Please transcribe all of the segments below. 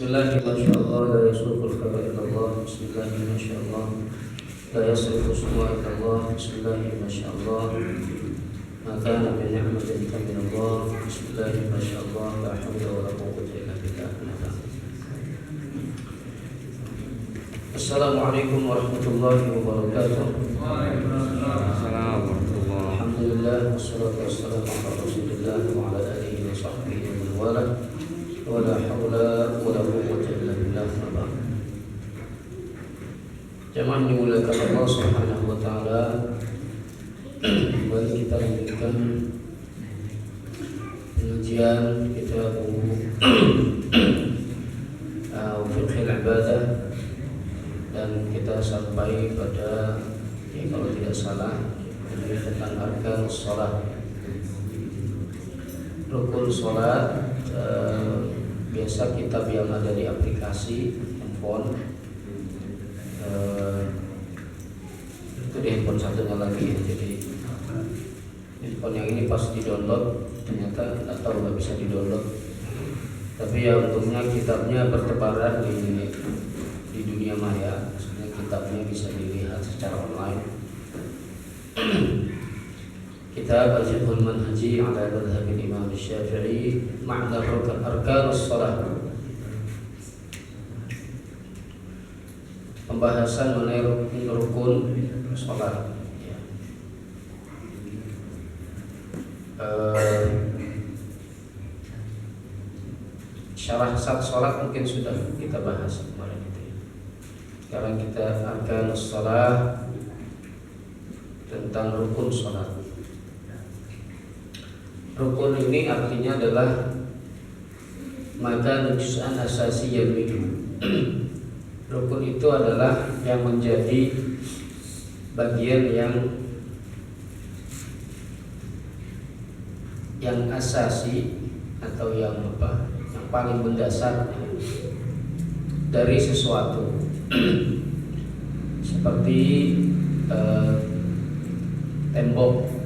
Bismillahirrahmanirrahim. La yasriful khabar illallah. Bismillahirrahmanirrahim. La yasriful summa illallah. Bismillahirrahmanirrahim. Ma kana min ni'matin fa min Allah. Bismillahirrahmanirrahim. La hawla wa la quwwata illa billah. Assalamualaikum warahmatullahi wabarakatuh. Waalaikumsalam warahmatullahi. Alhamdulillah wassalatu wassalamu ala Rasulillah wa ala alihi wa sahbihi wa man wala. Wala haula wala quwwata illa billah. Jamaah yang dimuliakan Allah Subhanahu wa taala, kembali kita lanjutkan pengajian kitab Fiqhul Ibadah, dan kita sampai pada kalau tidak salah tentang arkan sholat, rukun sholat. Biasa kitab yang ada di aplikasi handphone, itu di handphone satunya lagi. Jadi handphone yang ini pas di-download ternyata atau nggak bisa di-download. Tapi ya untungnya kitabnya bertebaran di dunia maya. Maksudnya kitabnya bisa dilihat secara online. Kitab Al-Fiqhul Manhaji ala Madhhabil Imam Syafi'i, Ma'na Arkanus Shalah. Pembahasan mengenai rukun salat. Syarah sat salat mungkin sudah kita bahas kemarin itu. Sekarang kita Arkanus Shalah, tentang rukun salat. Rukun ini artinya adalah maka juz'an asasiyyan minhu. Rukun itu adalah yang menjadi bagian yang asasi atau yang paling mendasar dari sesuatu. Seperti tembok.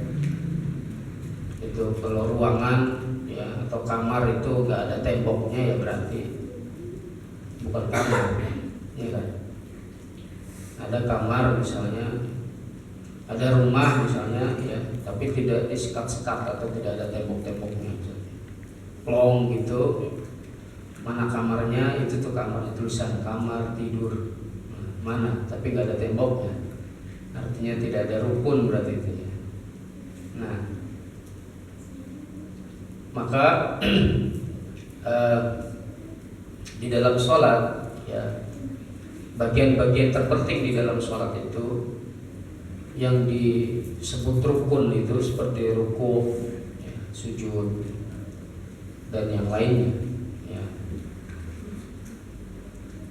Itu kalau ruangan ya atau kamar itu nggak ada temboknya ya berarti bukan kamar, ya kan? Ada kamar misalnya, ada rumah misalnya ya, tapi tidak disekat-sekat atau tidak ada tembok-temboknya, plong gitu. Mana kamarnya? Itu tuh kamar, tulisan kamar tidur mana, tapi nggak ada temboknya, artinya tidak ada rukun berarti itu ya. Nah, maka di dalam sholat ya, bagian-bagian terpenting di dalam sholat itu yang disebut rukun itu seperti ruku, ya, sujud dan yang lainnya ya.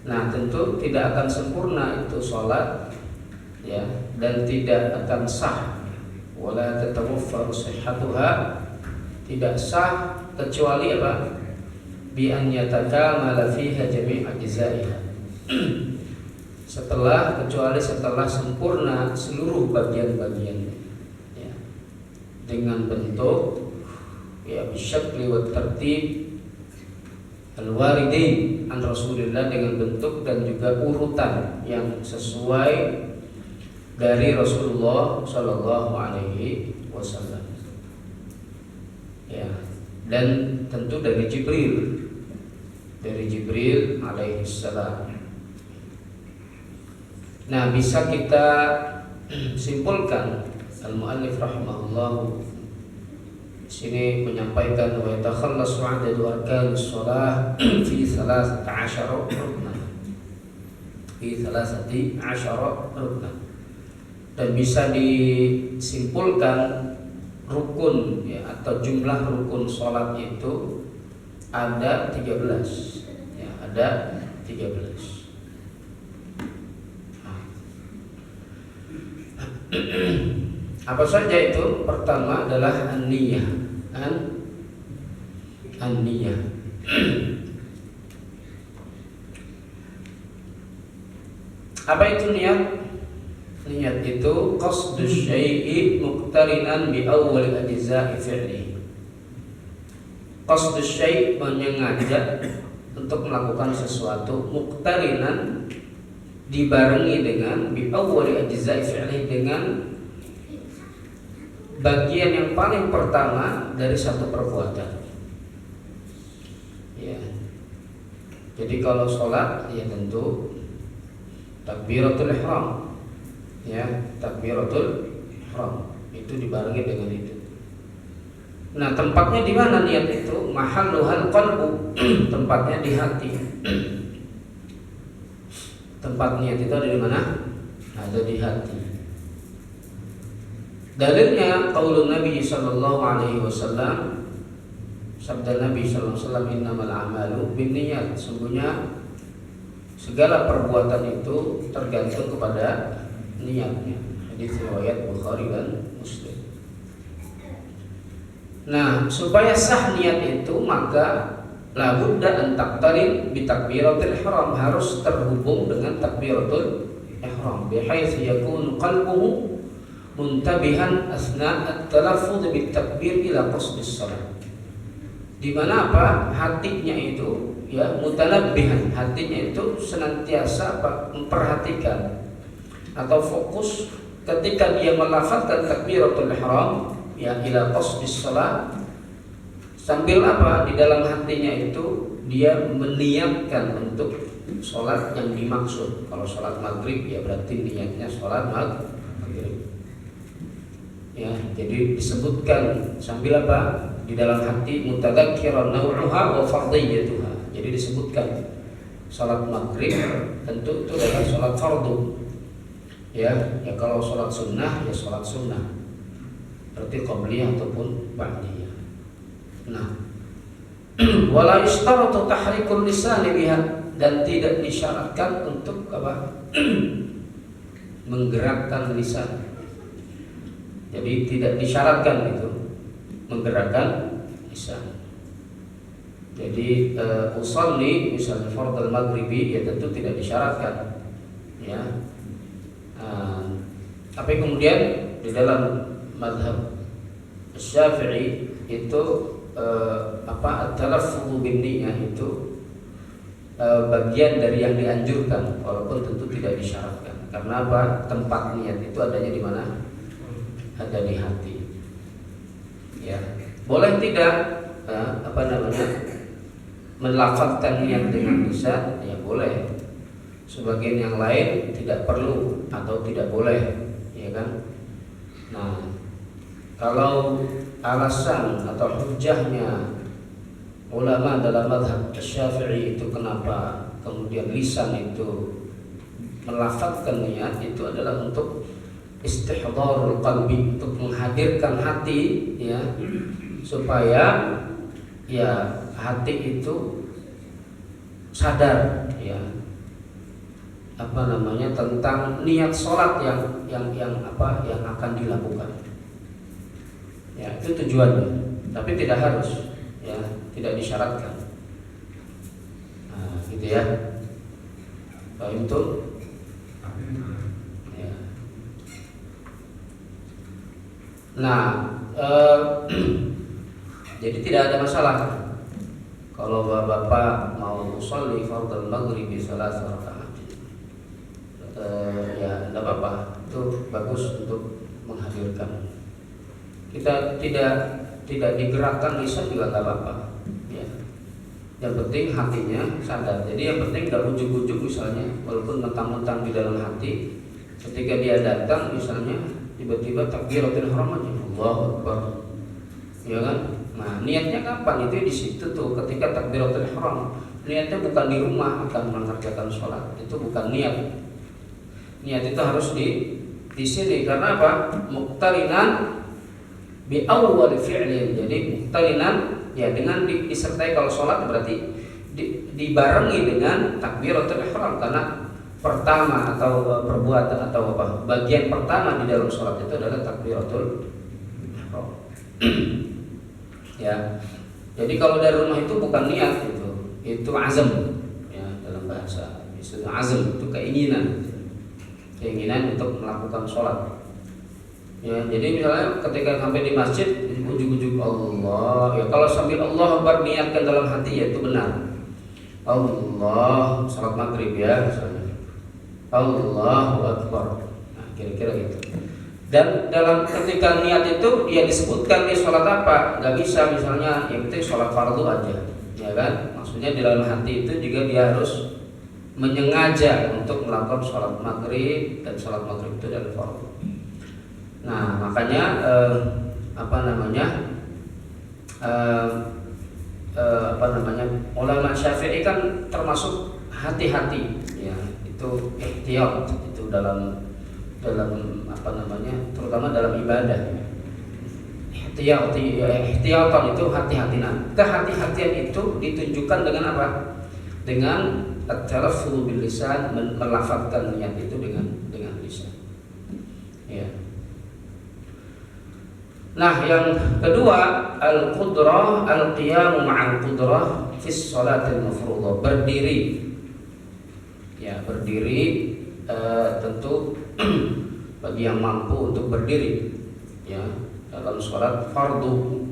Nah, tentu tidak akan sempurna itu sholat ya, dan tidak akan sah, wala tatawaffaru sihhatuha, tidak sah kecuali apa? Bi an yatakamala fiha jami' ajza'iha. Setelah sempurna seluruh bagian-bagian ya. Dengan bentuk ya bisyakli wa tertib al-waridain an Rasulillah, dengan bentuk dan juga urutan yang sesuai dari Rasulullah sallallahu alaihi wasallam. Ya, dan tentu dari Jibril alaihi salam. Nah, bisa kita simpulkan al-muallif rahimahullah sini menyampaikan wa yatakhallasu 'adadu arkanus shalah fi 13 ruknan. Dan bisa disimpulkan rukun ya, atau jumlah rukun sholat itu ada 13 ya, ada 13. Apa saja itu? Pertama adalah an-niyah. An-niyah. Apa itu niat? Niat itu qasdus syai'i muqtarinan bi awwal ajza'i fi'li. Qasdus syai' menyengaja untuk melakukan sesuatu muqtarinan dibarengi dengan bi awwali ajza'i fi'li, dengan bagian yang paling pertama dari satu perbuatan. Ya. Jadi kalau sholat ya tentu takbiratul ihram. Ya, takbiratul ihram itu dibarengi dengan itu. Nah, tempatnya di mana niat itu? Mahalluhal qalbu. Tempatnya di hati. Tempat niat itu ada di mana? Ada di hati. Dalilnya qaulun Nabi sallallahu alaihi wasallam, sabda Nabi sallallahu alaihi wasallam, innamal a'malu binniyat. Sesungguhnya segala perbuatan itu tergantung kepada niatnya. Hadis riwayat Bukhari dan Muslim. Nah, supaya sah niat itu maka la budda an taqtarin bi takbiratul ihram, harus terhubung dengan takbiratul ihram bihaitsu yakunu qalbuhu muntabihan asna at-talaffuz bit takbir ila qasdis shalah. Di mana apa? Hatinya itu ya mutanabbihan, hatinya itu senantiasa memperhatikan atau fokus ketika dia melafazkan takbiratul ihram ya ila qasdis shalah, sambil apa? Di dalam hatinya itu dia meniatkan untuk sholat yang dimaksud. Kalau sholat maghrib ya berarti niatnya sholat maghrib. Ya, jadi disebutkan sambil apa? Di dalam hati mutadzakkiran naw'uha wa fardhiyyatuha. Jadi disebutkan sholat maghrib tentu itu adalah sholat fardu. Ya kalau sholat sunnah ya sholat sunnah. Berarti qabliyah ataupun ba'diyah. Nah, wala yashtaratu tahrikul lisan biha, dan tidak disyaratkan untuk apa? Menggerakkan lisan. Jadi tidak disyaratkan itu menggerakkan lisan. Jadi usolli misalnya fardhu maghribi ya tentu tidak disyaratkan. Ya. Tapi kemudian di dalam mazhab Syafi'i itu at-talaffuz bin niyyah itu bagian dari yang dianjurkan, walaupun tentu tidak disyaratkan. Karena apa? Tempat niat itu adanya di mana? Ada di hati. Ya, boleh tidak melafazkan niat dengan lisan? Ya boleh. Sebagian yang lain tidak perlu atau tidak boleh, ya kan? Nah, kalau alasan atau hujahnya ulama dalam mazhab Syafi'i itu kenapa kemudian lisan itu melafazkan niat, itu adalah untuk istihdharul qalbi, untuk menghadirkan hati ya, supaya ya hati itu sadar ya tentang niat sholat yang akan dilakukan. Ya, itu tujuannya. Tapi tidak harus ya, tidak disyaratkan. Nah, gitu ya. Paham itu? Ya. Nah, jadi tidak ada masalah kalau bapak mau sholli fardhu maghribi salat rakaat. Ya tidak apa-apa, itu bagus untuk menghadirkan. Kita tidak digerakkan lisan juga tidak apa-apa. Ya. Yang penting hatinya sadar. Jadi yang penting tidak ujuk-ujuk misalnya, walaupun mentang-mentang di dalam hati, ketika dia datang misalnya tiba-tiba takbiratul ihram aja, Allahu Akbar, ya kan? Nah niatnya kapan? Itu di situ tuh, ketika takbiratul ihram. Niatnya bukan di rumah akan mengerjakan sholat, itu bukan niat. Niat itu harus di sini, karena apa? Muqtarinan bi awwal fi'lin. Jadi muqtarinan ya dengan disertai, kalau sholat berarti dibarengi dengan takbiratul ihram, karena pertama atau perbuatan atau apa? Bagian pertama di dalam sholat itu adalah takbiratul ihram. Ya. Jadi kalau dari rumah itu bukan niat, itu azam ya, dalam bahasa istilah azam itu keinginan untuk melakukan sholat. Ya, jadi misalnya ketika sampai di masjid ujuk-ujuk Allah, ya kalau sambil Allah Akbar niatkan dalam hati ya itu benar. Allah, salat maghrib ya misalnya, Allahu Akbar. Nah, kira-kira gitu. Dan dalam ketika niat itu dia disebutkan dia sholat apa, nggak bisa misalnya yang penting sholat fardu aja, ya kan? Maksudnya di dalam hati itu juga dia harus menyengaja untuk melakukan sholat maghrib, dan sholat maghrib itu adalah fardu. Nah makanya ulama Syafi'i kan termasuk hati-hati, ya itu ihtiyat itu dalam terutama dalam ibadah. Ihtiyatan itu hati-hati. Nah kehati-hatian itu ditunjukkan dengan apa? Dengan at-talaffuz bil lisan, melafazkan niat itu dengan lisan. Ya. Nah, yang kedua, al-qudrah, al-qiyamu ma'al qudrah fi sholatil mafruḍah, berdiri. Ya, berdiri tentu bagi yang mampu untuk berdiri ya dalam sholat fardu.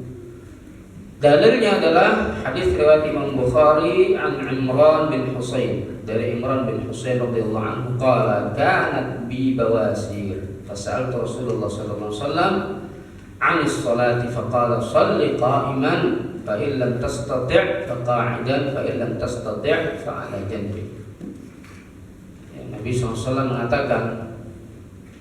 Dalilnya adalah hadis riwayat Imam Bukhari an Imran bin Husain, dari Imran bin Husain radhiyallahu anhu qala kanat bi bawasir fasa'altu Rasulullah sallallahu alaihi wasallam 'anis salati faqala shalli qa'iman fa in lam tastati' fa qa'idan fa in lam tastati' fa 'ala janbi. Nabi SAW mengatakan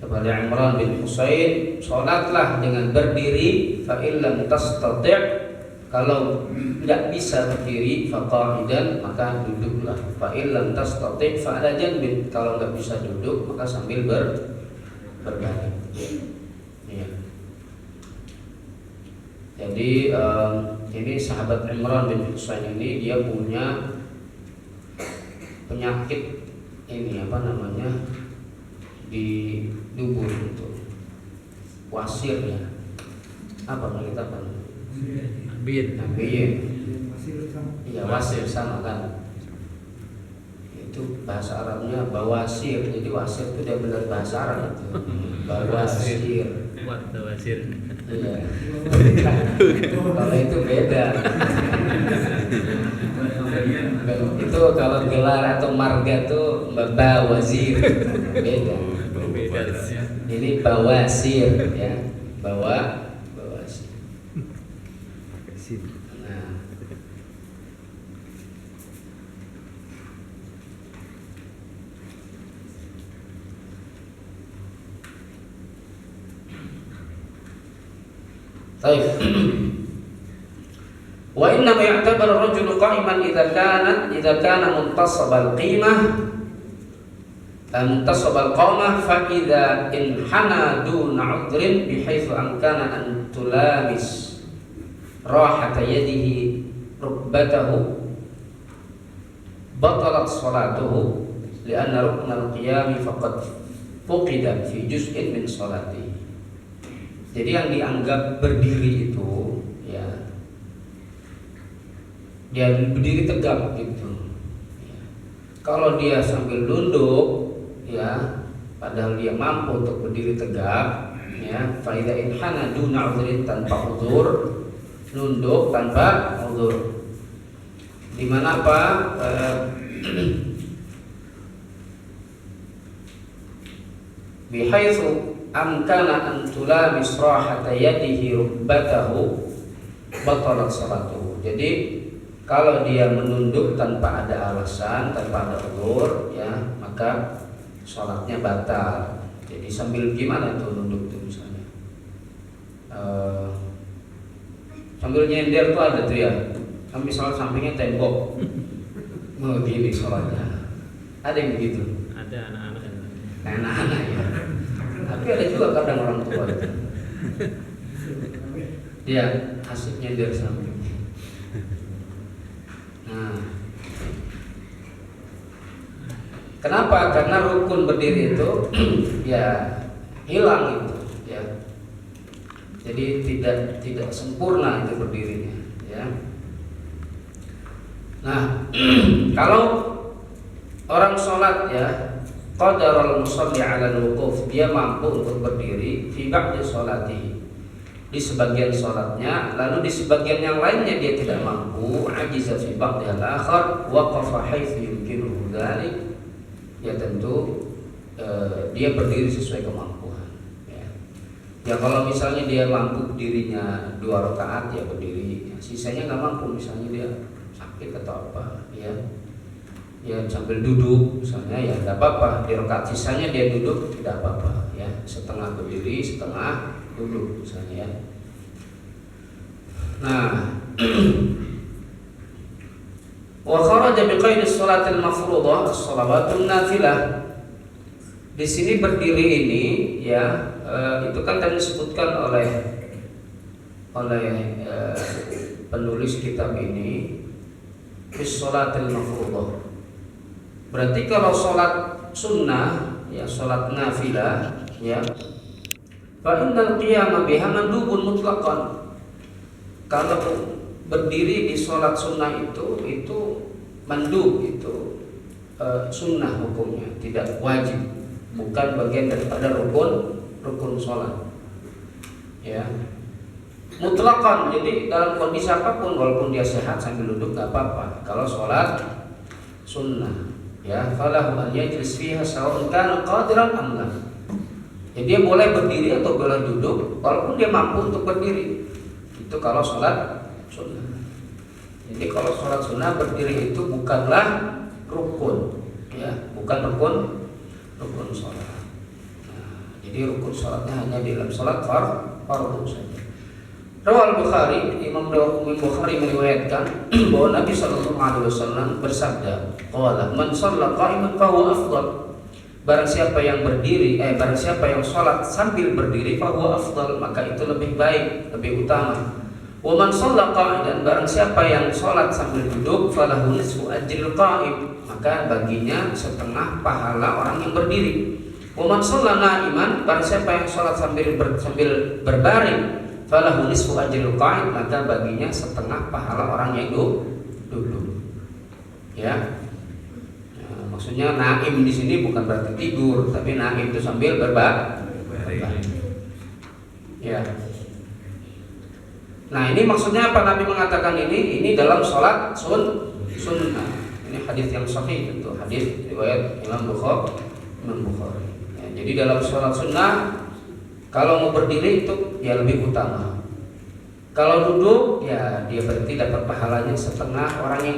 kepada Imran bin Husain, sholatlah dengan berdiri, fa in lam tastati', kalau tidak bisa berdiri, fa qa'idan, maka duduklah, fa in lam tastati' fa 'ala janbin, kalau tidak bisa duduk maka sambil berbaring. Ya. Jadi ini sahabat Imran bin Husain ini dia punya penyakit ini di dubur itu wasir ya, apa kita apa? Nabiyin. Iya wasir sama kan. Itu bahasa Arabnya bawasir. Jadi wasir itu dia benar bahasa Arab itu. Bawasir. Bawasir. Iya. Kalau itu beda. Itu kalau gelar atau marga tuh bawazir. Beda. Ini bawasir ya. Bawasir. Nah. Baik. Wa inna ma ya'tabar ar-rajulu qa'iman idza kana muntasabal qimah muntasabal qamah fa idza inhana duna 'udrin bihaitsu amkana an tulamis rahata yadihi rukbatahu batalat salatuhu li'anna ruknal qiyam faqad fuqida fi juz'in min salatihi. Jadi yang dianggap berdiri itu ya, dia berdiri tegak gitu. Ya. Kalau dia sambil nunduk ya, padahal dia mampu untuk berdiri tegak ya, fa idza inhana duna 'udhrin, tanpa udzur, nunduk tanpa udzur. Di mana apa? Bihaitsu amkana an tulamis rahata yadihi rubbatahu batalat salatuhu. Jadi kalau dia menunduk tanpa ada alasan, tanpa ada udzur ya, maka sholatnya batal. Jadi sambil gimana tuh nunduk tuh misalnya? Sambil nyender tuh ada tuh ya. Kan misalnya sampingnya tembok. Oh gini sholatnya. Ada yang begitu? Ada anak-anak. Anak-anak ya. Tapi ada juga kadang orang tua itu. Dia asik nyender samping. Nah, kenapa? Karena rukun berdiri itu ya hilang itu, ya. Jadi tidak sempurna itu berdirinya, ya. Nah, kalau orang sholat ya, qadarul musalli 'ala al-wuquf, dia mampu untuk berdiri fi ba'di sholati, di sebagian sholatnya, lalu di sebagian yang lainnya dia tidak mampu, ajiza fi ba'dihal akhar, waqafa haitsu yumkinuhu dzalik, ya tentu dia berdiri sesuai kemampuan. Ya kalau misalnya dia mampu berdirinya 2 rakaat ya berdiri, sisanya nggak mampu, misalnya dia sakit atau apa, ya sambil duduk misalnya ya tidak apa-apa, di rakaat sisanya dia duduk tidak apa-apa, ya setengah berdiri setengah duduk misalnya ya. Nah, wa kharaja bi qaid as-salatil mafruḍah as-salawatun nafilah. Di sini berdiri ini ya itu kan tadi disebutkan oleh penulis kitab ini bis salatil mafruḍah. Berarti kalau salat sunnah ya salat nafilah ya fa innal qiyama biha mandubun mutlaqan. Kalau berdiri di salat sunnah itu mandub, itu sunnah hukumnya, tidak wajib, bukan bagian daripada rukun salat. Ya. Mutlaqan, jadi dalam kondisi apapun walaupun dia sehat sambil duduk nggak apa-apa kalau salat sunnah. Ya, falahu an yajlis fiha sawa'un kana qadiran am la. Jadi dia boleh berdiri atau boleh duduk walaupun dia mampu untuk berdiri. Itu kalau sholat sunnah. Jadi kalau sholat sunnah berdiri itu bukanlah rukun, ya, bukan rukun sholat. Nah, jadi rukun sholatnya hanya di dalam sholat fardu saja. Rawal Bukhari, Imam Bukhari meriwayatkan bahwa Nabi Shallallahu Alaihi Wasallam bersabda, "Qala man shalla qa'iman fahuwa afdal." Barang siapa yang berdiri, barang siapa yang sholat sambil berdiri, fahuwa afdal, maka itu lebih baik, lebih utama. Wa man shalla qa'idan, barang siapa yang sholat sambil duduk, falahu nisfu ajril qa'im, maka baginya setengah pahala orang yang berdiri. Wa man shalla na'iman, barang siapa yang sholat sambil berbaring, falahu nisfu ajril qa'id, maka baginya setengah pahala orang yang duduk. Ya. Maksudnya naim di sini bukan berarti tidur, tapi naim itu sambil berbaring. Ya. Nah, ini maksudnya apa Nabi mengatakan ini? Ini dalam sholat sunnah. Ini hadis yang sahih, tentu hadis riwayat Imam Bukhari. Ya, jadi dalam sholat sunnah kalau mau berdiri itu ya lebih utama. Kalau duduk ya dia berarti dapat pahalanya setengah orang yang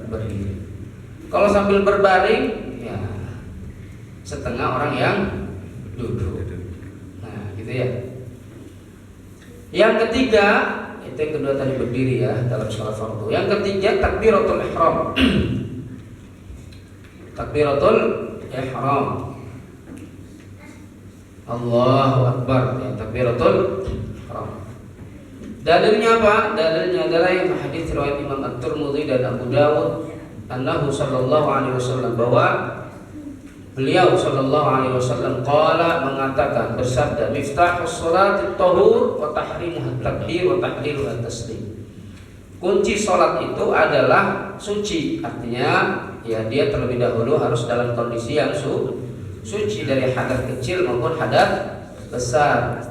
berdiri. Kalau sambil berbaring ya setengah orang yang duduk. Nah, gitu ya. Yang ketiga, itu yang kedua tadi berdiri ya dalam sholat fardu. Yang ketiga takbiratul ihram. Takbiratul ihram. Allahu Akbar, ya, takbiratul ihram. Dalilnya apa? Dalilnya adalah hadis riwayat Imam At-Tirmidzi dan Abu Dawud, annahu sallallahu alaihi wasallam, bahwa beliau sallallahu alaihi wasallam qala, mengatakan, bersabda, miftahus sholati at-tahur wa tahrimuha at-takbir wa tahliluha at-taslim. Kunci salat itu adalah suci, artinya ya dia terlebih dahulu harus dalam kondisi yang suci dari hadas kecil maupun hadas besar.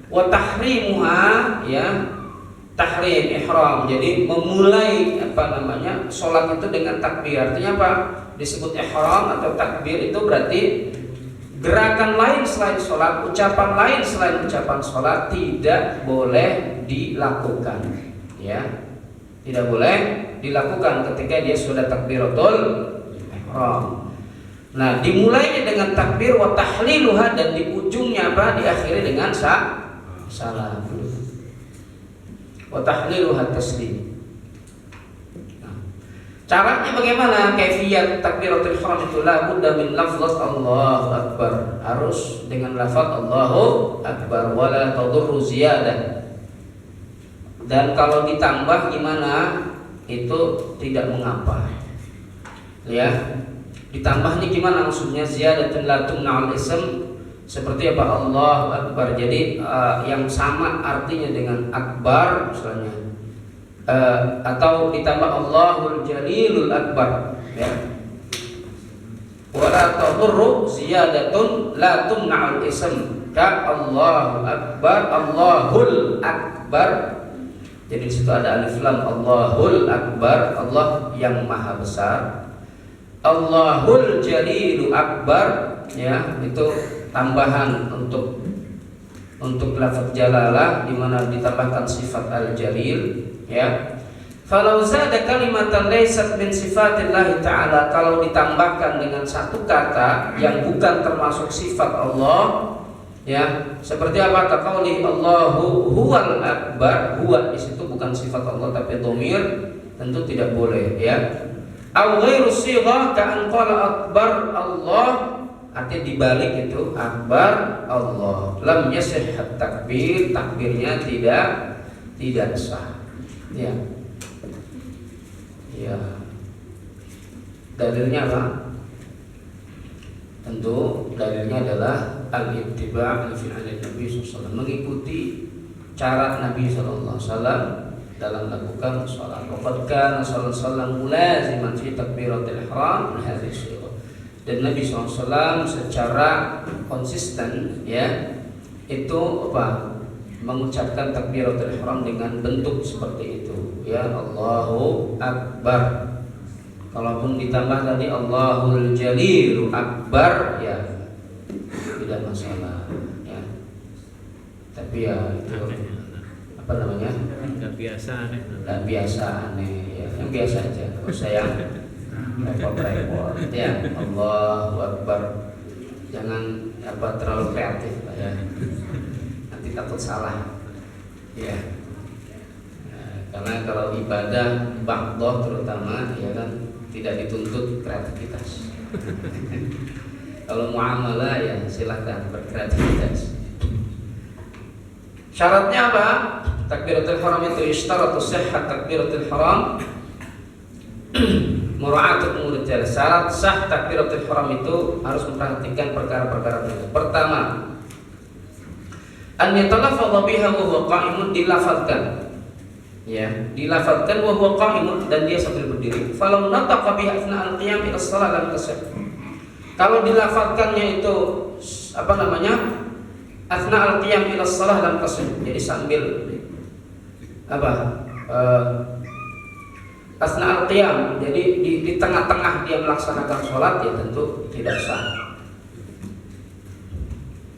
Wa tahrimuha, ya, tahrim ihram, jadi memulai sholat itu dengan takbir. Artinya apa? Disebut ihram atau takbir itu berarti gerakan lain selain sholat, ucapan lain selain ucapan sholat tidak boleh dilakukan, ya, tidak boleh dilakukan ketika dia sudah takbiratul ihram. Nah, dimulainya dengan takbir wa tahliluha, dan di ujungnya apa? Diakhiri dengan salam. Wa tahliluha taslim. Nah, caranya bagaimana? Kaifiyat takbiratul ihram itu la budda min lafzat Allahu Akbar. Harus dengan lafaz Allahu Akbar, wala tadurru ziyadah. Dan kalau ditambah gimana? Itu tidak mengapa. Ya. Ditambahnya gimana maksudnya? Ziyadatun la tumna'ul ism, seperti apa? Allahu Akbar. Jadi yang sama artinya dengan akbar misalnya, atau ditambah Allahul Jalilul Akbar, ya. Wala tadurru ziyadatun la tumna'ul ism, Allahu Akbar, Allahul Akbar. Jadi di situ ada alif lam, Allahul Akbar, Allah yang maha besar. Allahul Jalilu Akbar, ya, itu tambahan untuk lafaz jalalah di mana ditambahkan sifat al-jalil, ya. Falau zada kalimatan laysat min sifatillah ta'ala, kalau ditambahkan dengan satu kata yang bukan termasuk sifat Allah, ya, seperti apa qauli Allahu huwal akbar, huwa di situ bukan sifat Allah tapi dhamir, tentu tidak boleh, ya. Aw ghairu sighah ka'an qala akbar Allah, artinya dibalik itu akbar Allah, lam yasih takbir, takbirnya tidak sah, ya. Ya, dalilnya apa? Tentu dalilnya adalah al-ittiba' li fi'li Nabi SAW, mengikuti cara Nabi SAW dalam melakukan sholat. Waqad kana sallallahu alaihi wasallam mulaziman fi takbiratil ihram hadhihi syirah. Dan Nabi SAW secara konsisten, ya, itu apa? Mengucapkan takbiratul ihram dengan bentuk seperti itu, ya, Allahu Akbar. Kalaupun ditambah tadi Allahul Jalilu Akbar, ya tidak masalah, ya. Tapi ya itu apa namanya? Nggak biasa aneh. Nggak biasa aneh, ya. Yang biasa aja, kalau saya repot-repot, ya. Allahu Akbar. Jangan apa terlalu kreatif, ya. Takut salah, ya. Nah, karena kalau ibadah ba'dah terutama, ya kan, tidak dituntut kreativitas. Kalau muamalah, ya silakan berkreativitas. Syaratnya apa? Takbiratul ihram itu istaratu sihhat takbiratul ihram mura'atul umur jalan. Syarat sah takbiratul ihram itu harus memperhatikan perkara-perkara itu. Pertama, an yatalaffadha biha wa huwa qa'imun, dilafadzkan, ya, dilafadzkan wa huwa qa'imun, dan dia sambil berdiri. Falau nataqa biha athna al-qiyam ila shalah lam tasih. Kalau dilafadzkannya itu apa namanya? Athna al-qiyam ila shalah lam tasih. Jadi sambil apa? Athna al-qiyam, jadi di tengah-tengah dia melaksanakan sholat, ya tentu tidak sah.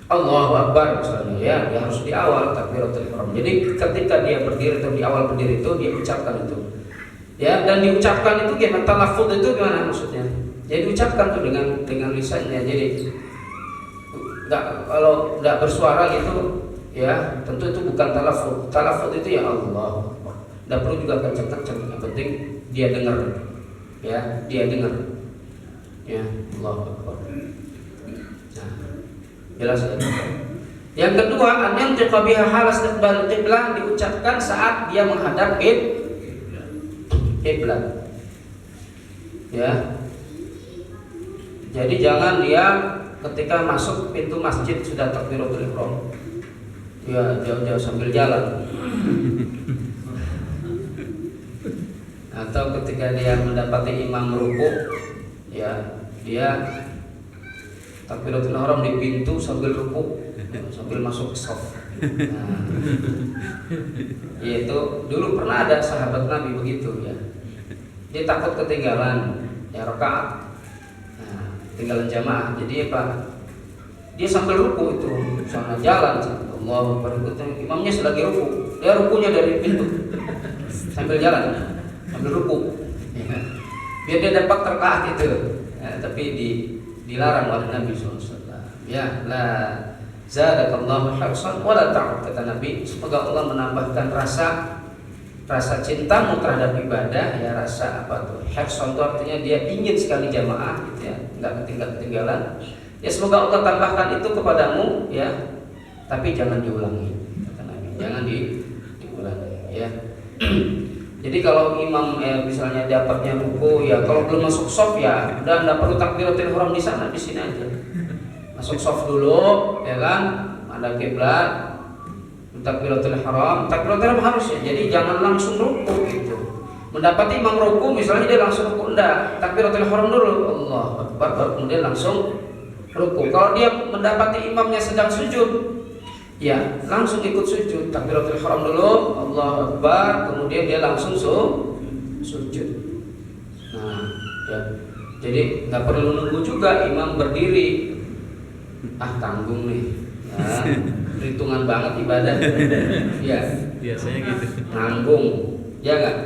Allahu Akbar misalnya, ya, dia harus di awal takbiratul ihram. Jadi ketika dia berdiri atau di awal berdiri itu dia ucapkan itu, ya, dan diucapkan itu gimana? Talaffuz itu gimana maksudnya? Jadi diucapkan tuh dengan lisannya. Jadi kalau nggak bersuara gitu, ya, tentu itu bukan talaffuz. Talaffuz itu ya Allah. Nggak perlu juga kencang-kencang, yang penting dia dengar, ya, dia dengar, ya, Allahu Akbar. Jelas ya. Yang kedua, an yantiqa biha hal istiqbal qiblah, diucapkan saat dia menghadap kiblat. Ya. Jadi jangan dia ketika masuk pintu masjid sudah takbiratul ihram. Ya, jauh-jauh sambil jalan. Atau ketika dia mendapati imam ruku, ya, dia takbiratul ihram di pintu sambil rukuk, sambil masuk shaf. Nah, yaitu dulu pernah ada sahabat Nabi begitu, ya. Dia takut ketinggalan, ya, rakaat. Nah, tinggalan jamaah. Jadi apa? Dia sambil rukuk itu, sama jalan, Allahu Akbar, imamnya lagi rukuk. Dia rukunya dari pintu sambil jalan, sambil rukuk. Ya. Biar dia dapat rakaat itu. Ya, tapi dilarang oleh Nabi SAW. Ya, la zadakallahu hirsan wa la ta'ud, kata Nabi. Semoga Allah menambahkan rasa cintamu terhadap ibadah, ya, rasa apa tuh? Hirsan itu artinya dia ingin sekali jamaah, gitu, ya, enggak ketinggalan. Ya, semoga Allah tambahkan itu kepadamu, ya. Tapi jangan diulangi, kata Nabi. Jangan diulangi, ya. Jadi kalau imam, misalnya dapatnya ruku, ya, kalau belum masuk shaf, ya udah enggak perlu takbiratul ihram di sana, di sini aja. Masuk shaf dulu, ya kan? Ada kiblat, takbiratul ihram. Takbiratul ihram harus, ya. Jadi jangan langsung ruku gitu. Mendapati imam ruku, misalnya dia langsung ruku, enggak. Takbiratul ihram dulu, Allahu Akbar, baru kemudian langsung ruku. Kalau dia mendapati imamnya sedang sujud, Ya, langsung ikut sujud. Takbiratul ihram dulu, Allahu Akbar, kemudian dia langsung sujud. Nah, ya. Jadi nggak perlu nunggu juga imam berdiri. Tanggung nih. Ya, perhitungan banget ibadah. Ya, Biasanya gitu. nanggung. Ya nggak?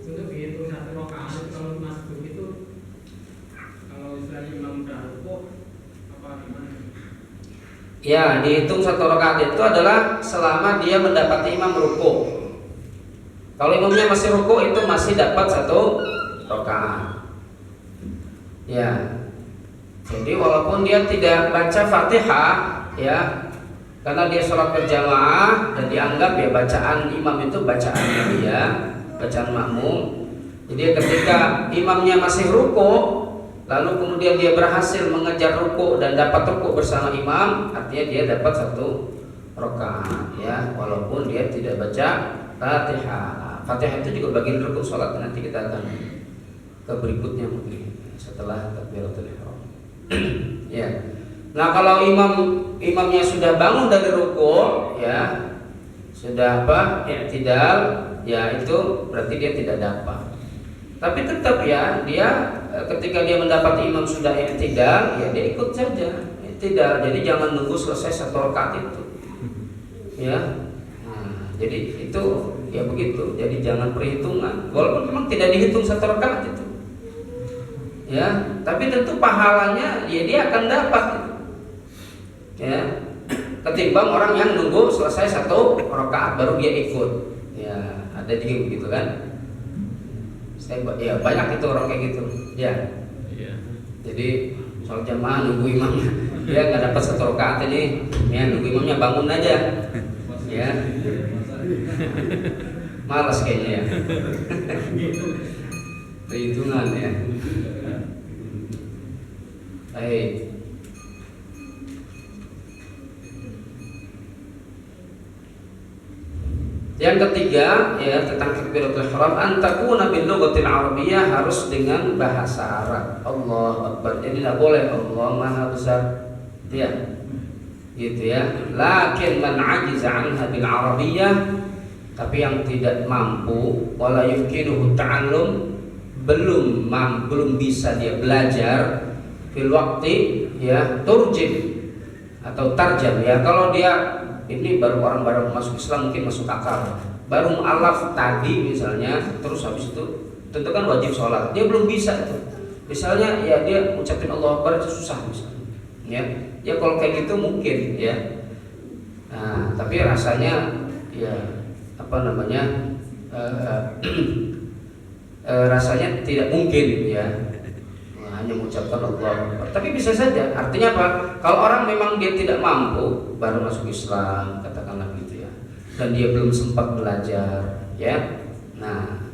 Untuk dihitung satu rakaat kalau masuk itu, kalau istilahnya imam udah rukuk apa gimana? Ya, dihitung satu rakaat itu adalah selama dia mendapati imam rukuk. Kalau imamnya masih rukuk itu masih dapat satu rakaat. Ya. Jadi walaupun dia tidak baca Fatihah, ya, karena dia sholat berjamaah dan dianggap ya bacaan imam itu bacaannya dia, bacaan makmum. Jadi ketika imamnya masih rukuk, lalu kemudian dia berhasil mengejar rukuk dan dapat rukuk bersama imam, artinya dia dapat satu rakaat, ya, walaupun dia tidak baca Fatihah. Fatihah itu juga bagian rukun sholat, nanti kita akan ke berikutnya mungkin setelah takbiratul ihram. Ya. Nah, kalau imamnya sudah bangun dari rukuk, ya, sudah i'tidal, ya itu berarti dia tidak dapat. Tapi tetap ya, dia ketika dia mendapat imam sudah i'tidal, ya dia ikut saja i'tidal. Jadi jangan nunggu selesai satu rakaat itu. Ya. Nah, jadi itu ya begitu. Jadi jangan perhitungan. Walaupun memang tidak dihitung satu rakaat itu. Ya, tapi tentu pahalanya ya dia akan dapat. Ya. Ketimbang orang yang nunggu selesai satu rakaat baru dia ikut. Ya, ada juga begitu kan? Ya banyak itu orang kayak gitu. Ya. Iya. Jadi soal jamaah nunggu imamnya, dia nggak dapat satu rakaat ini, ya nunggu imamnya bangun aja. Ya. Malas kayaknya ya. Perhitungan ya. Baik. Yang ketiga ya tentang takbiratul ihram, antakuna bil lughatil arabiyyah, harus dengan bahasa Arab. Allahu Akbar. Jadi tidak boleh Allah Maha Besar. Ya. Gitu ya. Lakin man ajiza anha bil arabiyyah, tapi yang tidak mampu, wala yumkinuhu ta'allum, belum bisa dia belajar fil waqti, ya, turjim atau tarjam, ya. Kalau dia ini baru masuk Islam, mungkin masuk akal, baru mu'alaf tadi misalnya, terus habis itu tentu kan wajib sholat, dia belum bisa itu. Misalnya ya dia ucapin Allah Akbar itu susah misalnya, ya kalau kayak gitu mungkin, ya. Nah, tapi rasanya ya rasanya tidak mungkin, ya. Hanya mengucapkan Allah Akbar. Tapi bisa saja. Artinya apa? Kalau orang memang dia tidak mampu, baru masuk Islam, katakanlah gitu ya, dan dia belum sempat belajar, ya. Nah,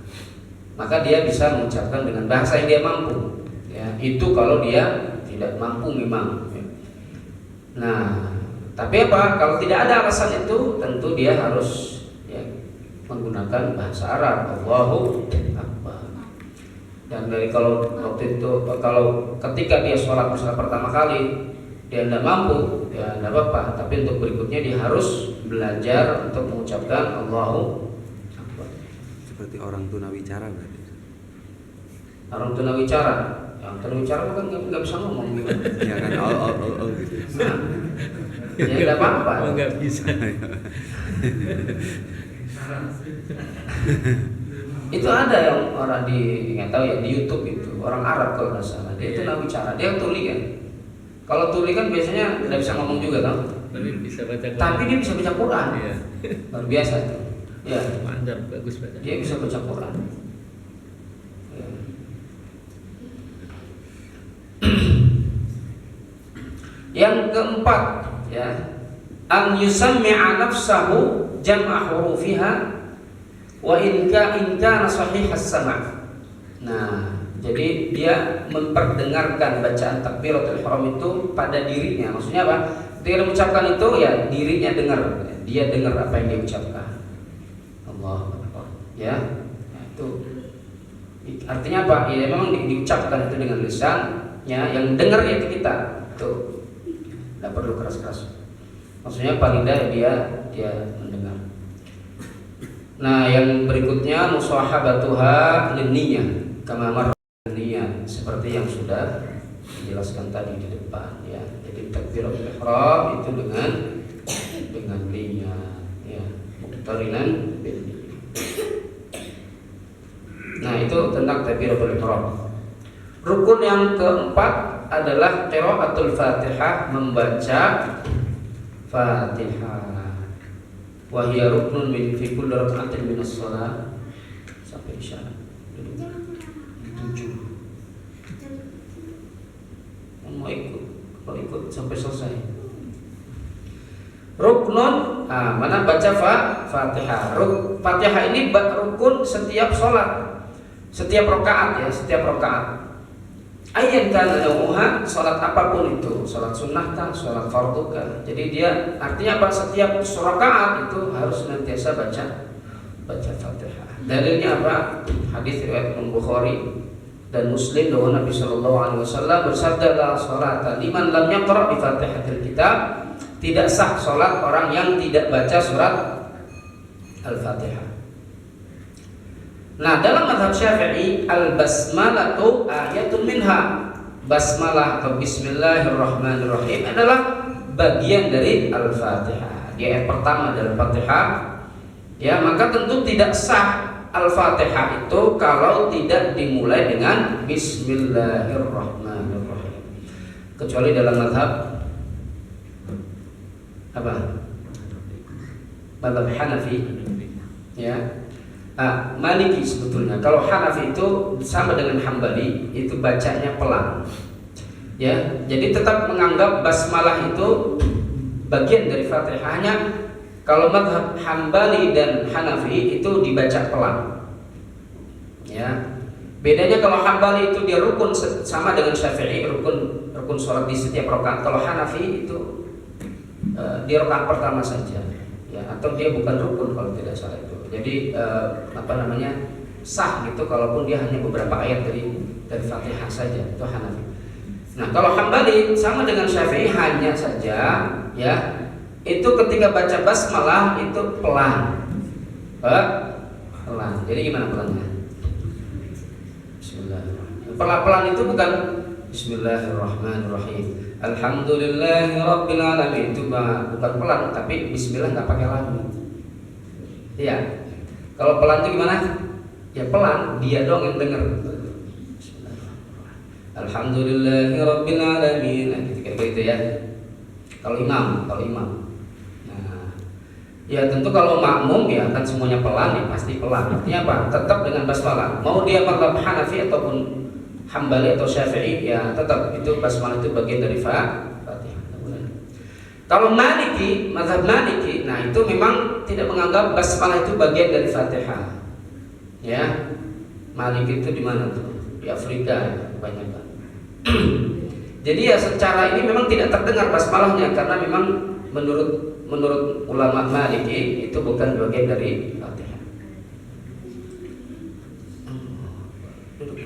maka dia bisa mengucapkan dengan bahasa yang dia mampu, ya. Itu kalau dia tidak mampu memang, ya. Nah, tapi apa? Kalau tidak ada alasan itu, tentu dia harus, ya, menggunakan bahasa Arab, Allahu Akbar. Dan dari kalau waktu itu, kalau ketika dia sholat pertama kali dia tidak mampu, ya tidak apa-apa. Tapi untuk berikutnya dia harus belajar untuk mengucapkan Allahu Akbar. Seperti orang tunawicara berarti. Orang tunawicara, yang tunawicara kan nggak bisa ngomong gitu. Ya kan, oh gitu. Nah, ya tidak apa-apa. Oh, nggak bisa. Itu ada yang orang nggak tahu ya, di YouTube itu orang Arab kalau nggak salah, dia itu tunawicara, dia tuli kan. Kalau tuli kan biasanya tidak bisa ngomong juga kan. Tapi bisa baca Quran. Tapi dia bisa baca Quran. Iya. Luar biasa itu. Ya. Mantap, bagus baca. Dia bisa baca Quran. Ya. Yang keempat, ya, an yusammi'a nafsahu jam'a hurufiha wa in kana sahih as-sama'. Nah, jadi dia memperdengarkan bacaan takbiratul ihram itu pada dirinya. Maksudnya apa? Ketika mengucapkan itu, ya dirinya dengar, dia dengar apa yang dia ucapkan. Allahu Akbar. Ya. Nah, itu artinya apa? Ya memang diucapkan itu dengan lisan, ya, yang dengar itu kita. Tuh. Tidak perlu keras-keras. Maksudnya paling tidak dia mendengar. Nah, yang berikutnya musahabatuha linniyah kama marra linniyah, seperti yang sudah dijelaskan tadi di depan ya. Jadi takbiratul ihram itu dengan niat ya, muqtarinan bil niyyah. Nah, itu tentang takbiratul ihram. Rukun yang keempat adalah qiraatul Fatihah, membaca Fatihah. Wa hiya ruknun min fi kulli rak'atin min as-shalah sampai isyarat. 7. Mau ikut, kalau ikut sampai selesai. Ruknun, mana baca Fatihah. Fatihah ini rukun setiap sholat, setiap rakaat ya, setiap rakaat. Ayat kana naumuha, sholat apapun itu, sholat sunnah kah, sholat fardu kah. Jadi dia artinya apa? Setiap rakaat itu harus senantiasa baca Fatihah. Dalilnya apa? Hadis riwayat Bukhari dan Muslim bahwa Nabi Shallallahu Alaihi Wasallam bersabda, la sholata liman lam yaqra bi Fatihatil Kitab. Tidak sah sholat orang yang tidak baca surat Al-Fatihah. Nah, dalam mazhab Syafi'i al-basmalatu ayatun minha. Basmalah atau bismillahirrahmanirrahim adalah bagian dari Al-Fatihah. Di ayat pertama dari Al-Fatihah. Ya, maka tentu tidak sah Al-Fatihah itu kalau tidak dimulai dengan bismillahirrahmanirrahim. Kecuali dalam mazhab apa? Mazhab Hanafi. Ya. Maliki sebetulnya. Kalau Hanafi itu sama dengan Hambali, itu bacanya pelan. Ya, jadi tetap menganggap basmalah itu bagian dari Fatihah. Hanya kalau mazhab Hambali dan Hanafi itu dibaca pelan. Ya. Bedanya kalau Hambali itu dia rukun sama dengan Syafi'i, rukun sholat di setiap rakaat. Kalau Hanafi itu di rakaat pertama saja. Ya, atau dia bukan rukun kalau tidak salah itu. Jadi sah gitu kalaupun dia hanya beberapa ayat dari Fatihah saja, itu Hanafi. Nah, kalau Hambali sama dengan Syafi'i hanya saja ya, itu ketika baca basmalah itu pelan. Pelan. Jadi gimana pelannya? Bismillahirrahmanirrahim. Pelan itu bukan Bismillahirrahmanirrahim. Alhamdulillahirabbil alamin, itu bukan pelan, tapi bismillah enggak pakai lagu. Iya. Kalau pelan itu gimana? Ya pelan, dia dong yang dengar. Alhamdulillahirabbil alamin. Nah, gitu ya. Kalau imam. Nah, ya tentu kalau makmum ya kan semuanya pelan ya, pasti pelan. Artinya apa? Tetap dengan basmalah. Mau dia mazhab Hanafi ataupun Hambali atau Syafi'i ya tetap itu basmalah itu bagian dari Fatihah. Kalau Maliki, mazhab Maliki, nah itu memang tidak menganggap basmalah itu bagian dari Fatihah. Ya, Maliki itu di mana tuh? Di Afrika ya, kebanyakan. Jadi ya secara ini memang tidak terdengar basmalahnya karena memang menurut ulama Maliki itu bukan bagian dari Fatihah. Duduk.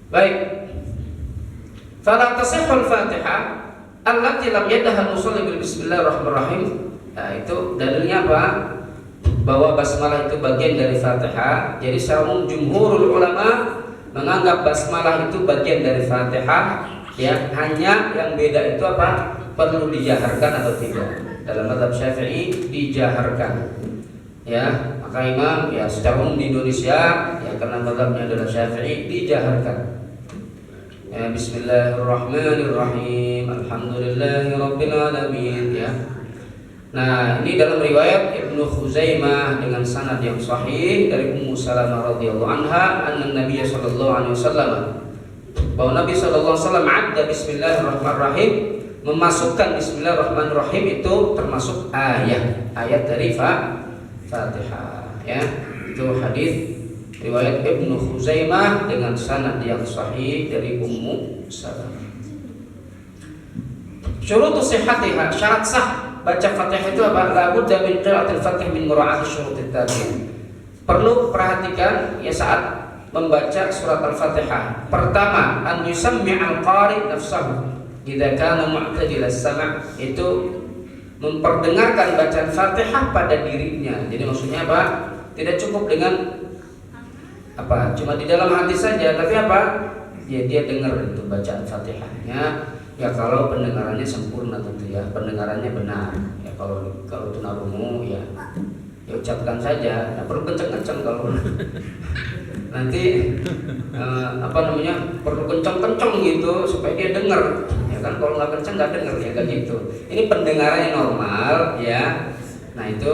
Baik. Fala tasihhul Fatihah allati lam yadaha musalli bil bismillahirrahmanirrahim. Nah, itu dalilnya apa? Bahwa basmalah itu bagian dari Fatihah. Jadi secara jumhurul ulama menganggap basmalah itu bagian dari Fatihah. Ya, hanya yang beda itu apa? Perlu dijaharkan atau tidak. Dalam mazhab Syafi'i dijaharkan. Ya, maka imam ya secara umum di Indonesia ya karena mazhabnya adalah Syafi'i dijaharkan. Ya, bismillahirrahmanirrahim. Alhamdulillahirabbil alamin ya. Nah, ini dalam riwayat Ibnu Khuzaimah dengan sanad yang sahih dari Ummu Salamah radhiyallahu anha, anna Nabi sallallahu alaihi wasallam, bahwa Nabi sallallahu alaihi wasallam adda bismillahirrahmanirrahim, memasukkan bismillahirrahmanirrahim itu termasuk ayat dari Fatihah ya. Itu hadis riwayat Ibnu Khuzaimah dengan sanad yang sahih dari Ummu Salamah. Syurutu sihhatiha, syarat sah baca Fatihah itu apa? La budda min qiraatil Fatihah min mura'ati syurutit tadi. Perlu perhatikan ya saat membaca surat Al-Fatihah. Pertama, an yusammi'al qari nafsahu idza kana mu'tadil as-sam', itu memperdengarkan bacaan Fatihah pada dirinya. Jadi maksudnya apa? Tidak cukup dengan apa? Cuma di dalam hati saja, tapi apa? Ya dia dengar itu bacaan Fatihahnya. Ya kalau pendengarannya sempurna tentu ya, pendengarannya benar. Ya kalau tunarungu ya ucapkan saja. Nah, perlu kenceng-kenceng kalau nanti perlu kenceng-kenceng gitu supaya dia dengar. Ya kan kalau nggak kenceng nggak dengar ya kan gitu. Ini pendengarannya normal ya. Nah itu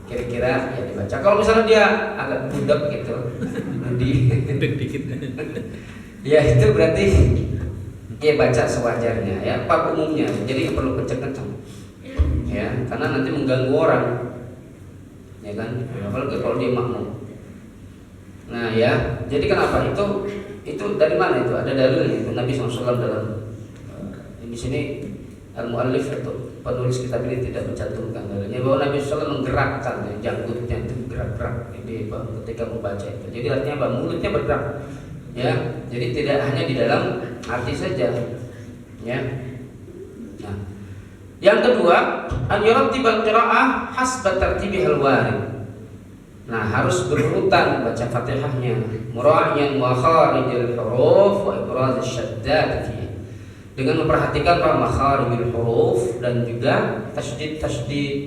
kira-kira ya dibaca. Kalau misalnya dia agak budak gitu, dikit. ya itu berarti ya baca sewajarnya ya, pada umumnya. Jadi nggak perlu kenceng-kenceng ya, karena nanti mengganggu orang ya kan, apalagi kalau dia makmum. Nah ya, jadi kenapa itu dari mana itu? Ada dalilnya itu Nabi SAW dalam di sini al-muallif atau penulis kitab ini tidak mencantumkan dalilnya bahwa Nabi SAW menggerakkan ya, janggutnya itu gerak-gerak jadi ketika membaca itu. Jadi artinya apa? Mulutnya bergerak ya, jadi tidak hanya di dalam hati saja ya. Nah, yang kedua, an yurattibal qiraa'ah hasba tartibihal warid. Nah, harus berurutan baca Fatihahnya, mura'iyan makharijul huruf wa ibraz asy-syaddat fiha. Dengan memperhatikan makharijul huruf dan juga tasydid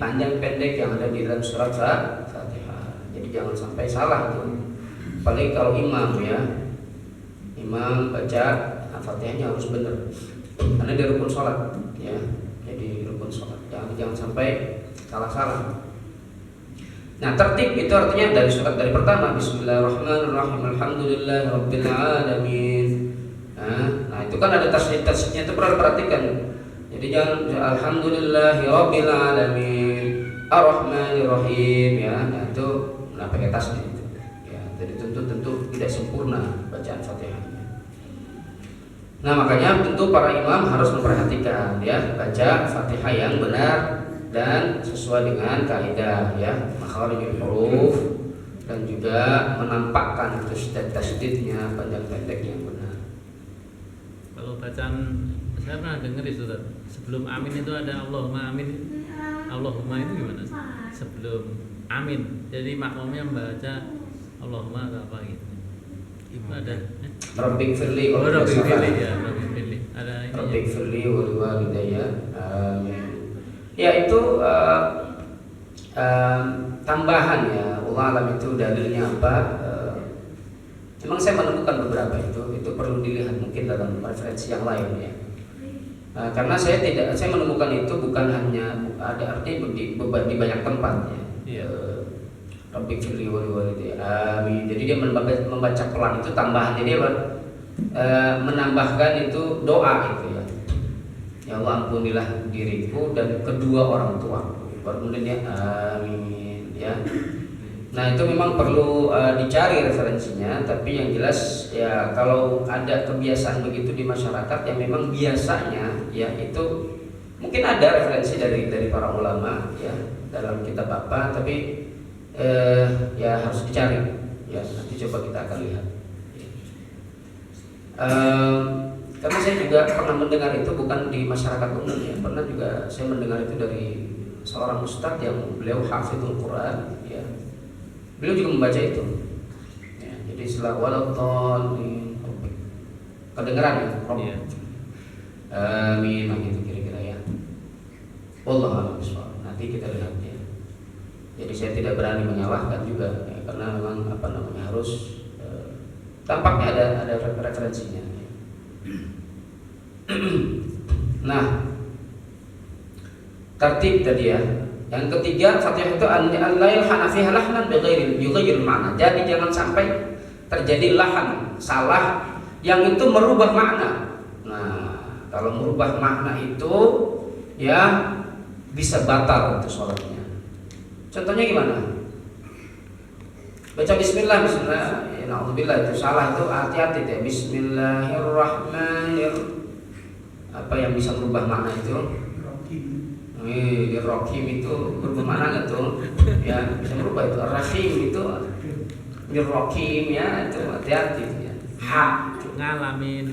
panjang pendek yang ada di dalam surat Fatihah. Jadi jangan sampai salah itu. Apalagi kalau imam ya. Imam baca Fatihahnya harus benar. Karena dia rukun sholat ya. Jadi rukun sholat. Jangan sampai salah-salah. Nah, tertib itu artinya dari surat dari pertama Bismillahirrahmanirrahim Alhamdulillahirabbil alamin. Nah, itu kan ada tasydid-tasydidnya, itu perlu perhatikan. Jadi jangan Alhamdulillahirabbil alamin Arrahmanirrahim ya. Nah, itu pakai tasydid itu. Ya, jadi tentu tidak sempurna bacaan Fatihahnya. Nah, makanya tentu para imam harus memperhatikan ya, baca Fatihah yang benar dan sesuai dengan kaidah ya, makharijul huruf dan juga menampakkan tasydidnya panjang pendeknya benar. Kalau bacaan saya pernah dengar itu sebelum amin itu ada Allahumma amin. Allahumma itu gimana? Sebelum amin. Jadi makmumnya membaca Allahumma atau apa gitu. Itu ada Rabbik firli wa Rabbik firli ya, Rabbik firli. Ada ini. Rabbik firli wa liwalidayya. Amin. Ya itu tambahan ya, Allah alam itu dalilnya apa? Memang saya menemukan beberapa itu perlu dilihat mungkin dalam referensi yang lain ya. Karena saya menemukan itu bukan hanya ada artinya di banyak tempat ya. Rabbik firli wa liwalidayya. Amin. Jadi dia membaca pelan itu tambahan. Jadi apa? Menambahkan itu doa itu ya. Ya Allah ampunilah diriku dan kedua orang tuaku. Baru kemudian dia amin ya. Nah itu memang perlu dicari referensinya. Tapi yang jelas ya kalau ada kebiasaan begitu di masyarakat yang memang biasanya ya itu mungkin ada referensi dari para ulama ya dalam kitab apa. Tapi ya harus dicari ya. Nanti coba kita akan lihat. Karena saya juga pernah mendengar itu bukan di masyarakat umum ya, pernah juga saya mendengar itu dari seorang ustadz yang beliau hafizul Quran ya. Beliau juga membaca itu ya, jadi setelah waladhdallin kedengeran ya Iya. amin gitu kira-kira ya. Wallahu a'lam bishawab. Nanti kita lihat ya. Jadi saya tidak berani menyalahkan juga ya, karena memang harus tampaknya ada referensinya. Nah, tertib tadi ya. Yang ketiga, Fatihah itu la yalhana fiha lahnan bighairi makna. Jadi jangan sampai terjadi lahan salah yang itu merubah makna. Nah, kalau merubah makna itu ya bisa batal itu sholatnya. Contohnya gimana? Baca bismillah, ya, na'udzubillah itu salah itu hati-hati ya. Bismillahirrahmanirrahim. Apa yang bisa merubah makna itu? Rohim itu berubah makna nggak tuh? Ya bisa merubah itu. Rahim itu Birrokim ya, itu hati-hati ya. ngalamin.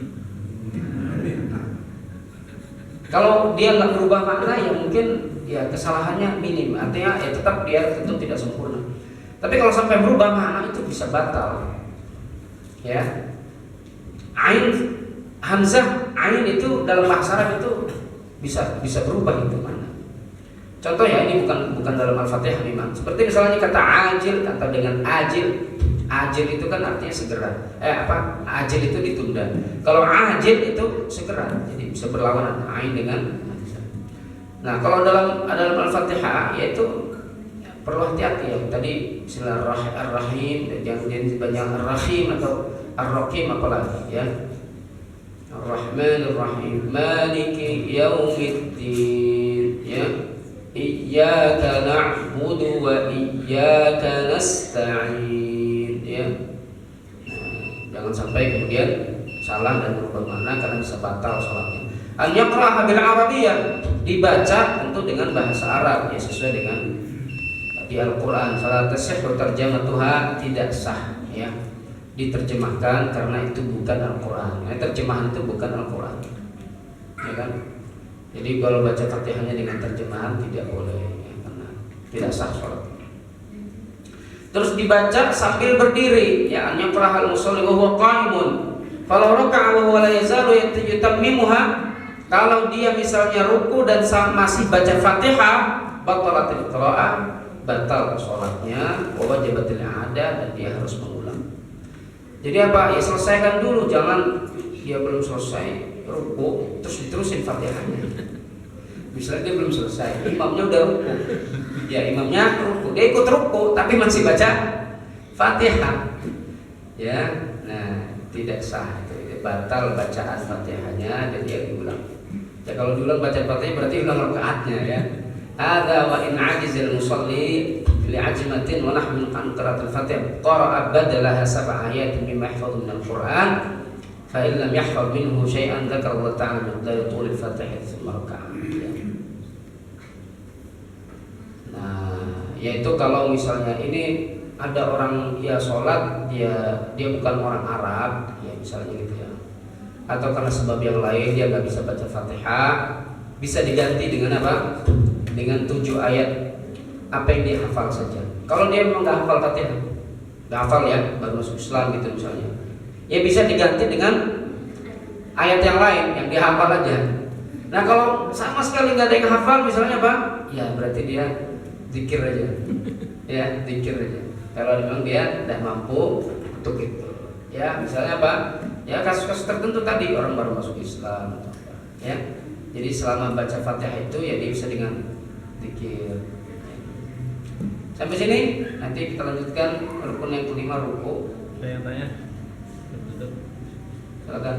Kalau dia nggak berubah makna ya mungkin ya kesalahannya minim, artinya ya tetap dia tentu tidak sempurna. Tapi kalau sampai berubah makna itu bisa batal. Ya. Ain hamzah ain itu dalam bahasa Arab itu bisa berubah itu makna. Contoh ya, ini bukan dalam Al-Fatihah memang. Seperti misalnya kata ajil atau dengan ajil. Ajil itu kan artinya segera. Ajil itu ditunda. Kalau ajil itu segera. Jadi bisa berlawanan ain dengan. Nah, kalau dalam Al-Fatihah yaitu perlu hati-hati ya. Tadi Bismillahirrahmanirrahim, jangan banyak Ar-Rahim atau Ar-Rahim apalagi ya. Ar-Rahmanirrahim, Maliki Yaumiddin ya. Iyyaka na'budu wa iyyaka nasta'in ya. Jangan sampai kemudian salah dan berubah makna karena bisa batal sholatnya. An yaqra'ha bil arabiyyah, dibaca tentu dengan bahasa Arab ya, sesuai dengan di Al-Qur'an. Fala tasihhu tarjamatuha, tidak sah ya diterjemahkan karena itu bukan Al-Qur'an. Terjemahan itu bukan Al-Qur'an. Ya kan? Jadi kalau baca Fatihahnya dengan terjemahan tidak boleh ya, karena tidak sah sholat. Terus dibaca sambil berdiri ya, an yaqra'al musalli wa huwa qa'imun. Falau raka'a wa huwa la yazalu yutammimuha, kalau dia misalnya ruku dan masih baca Fatihah, batalatil qira'ah, batal sholatnya, wa wajibatil i'adah, dan dia harus mengulang. Jadi apa? Ya selesaikan dulu, jangan dia belum selesai ruku terus diterusin Fatihahnya. Misalnya dia belum selesai, imamnya udah ruku. Ya imamnya ruku, dia ikut ruku tapi masih baca Fatihah. Ya, nah tidak sah itu, batal bacaan Fatihahnya dan dia diulang. Ya kalau diulang baca Fatihah berarti ulang rakaatnya ya. Hadza wa in ajizal musalli li'ajmatin wa nahwu an qira'atil Fatihah qara'a badalaha sab'a ayatin mimma yahfazu min al-Qur'an. Fa in lam yahfaz minhu syai'an dzakara Allah ta'ala miqdar tulil Fatihah tsumma raka'a. Nah, yaitu kalau misalnya ini ada orang ya sholat dia bukan orang Arab ya misalnya gitu ya, atau karena sebab yang lain dia nggak bisa baca Fatihah, bisa diganti dengan apa? Dengan 7 ayat apa yang dia hafal saja. Kalau dia memang nggak hafal Fatihah, nggak hafal ya, baru masuk Islam gitu misalnya, ya bisa diganti dengan ayat yang lain yang dia hafal aja. Nah kalau sama sekali nggak ada yang hafal misalnya apa? Ya berarti dia zikir aja, ya zikir aja. Kalau memang dia tidak mampu untuk itu, ya misalnya apa? Ya kasus-kasus tertentu tadi orang baru masuk Islam atau apa, ya. Jadi selama baca Fatihah itu ya dia bisa dengan zikir. Sampai sini nanti kita lanjutkan rukun yang kelima, ruku. Ada yang tanya? Betul. Silakan.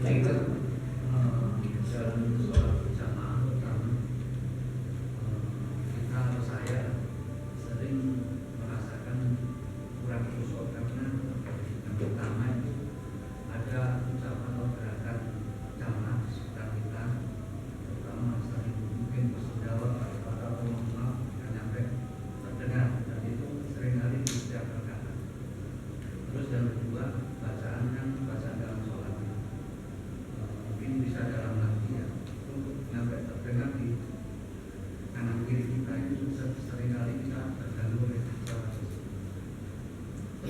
Yang itu.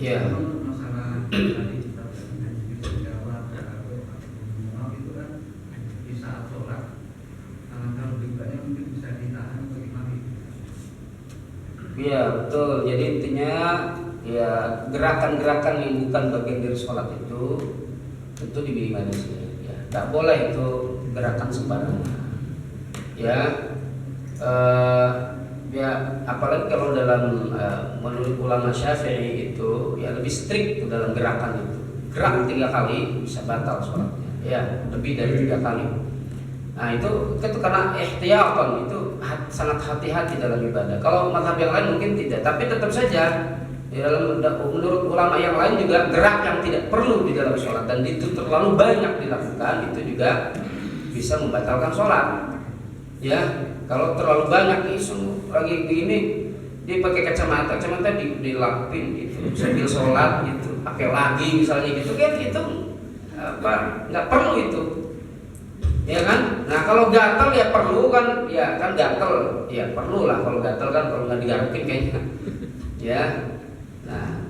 Ya. Masalah tadi kita jawab itu kan di saat sholat alangkah lebih banyak mungkin bisa ditahan bagaimana? Iya betul. Jadi intinya ya gerakan-gerakan yang bukan bagian dari sholat itu tentu diminimalisir. Ya, tidak boleh itu gerakan sembarangan. Ya. Ya apalagi kalau dalam menurut ulama Syafi'i itu ya lebih strict dalam gerakan itu. Gerak 3 kali bisa batal sholatnya. Ya lebih dari 3 kali. Nah itu karena ihtiyatan, itu sangat hati-hati dalam ibadah. Kalau mazhab yang lain mungkin tidak, tapi tetap saja menurut ulama yang lain juga gerak yang tidak perlu di dalam sholat dan itu terlalu banyak dilakukan itu juga bisa membatalkan sholat. Ya kalau terlalu banyak isu lagi begini dia pakai kacamata dilapin gitu sambil sholat gitu, pakai lagi misalnya gitu kan, itu apa nggak perlu itu, ya kan? Nah kalau gatal ya perlu kan, ya kan gatal ya perlu lah, kalau gatal kan kalau nggak digarakin kayaknya, ya. Nah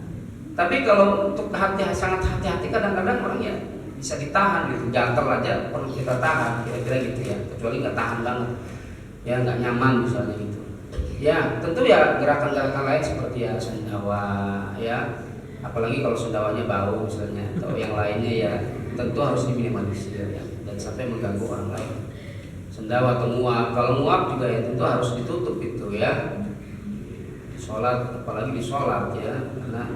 tapi kalau untuk sangat hati-hati kadang-kadang orang ya bisa ditahan gitu, gatal aja perlu kita tahan kira-kira gitu ya, kecuali nggak tahan banget, ya nggak nyaman misalnya gitu. Ya tentu ya gerakan-gerakan lain seperti ya sendawa ya, apalagi kalau sendawanya bau misalnya atau yang lainnya ya tentu harus diminimalisir ya, dan sampai mengganggu orang lain. Sendawa atau nguap, kalau nguap juga ya tentu harus ditutup itu ya, sholat apalagi di sholat ya, karena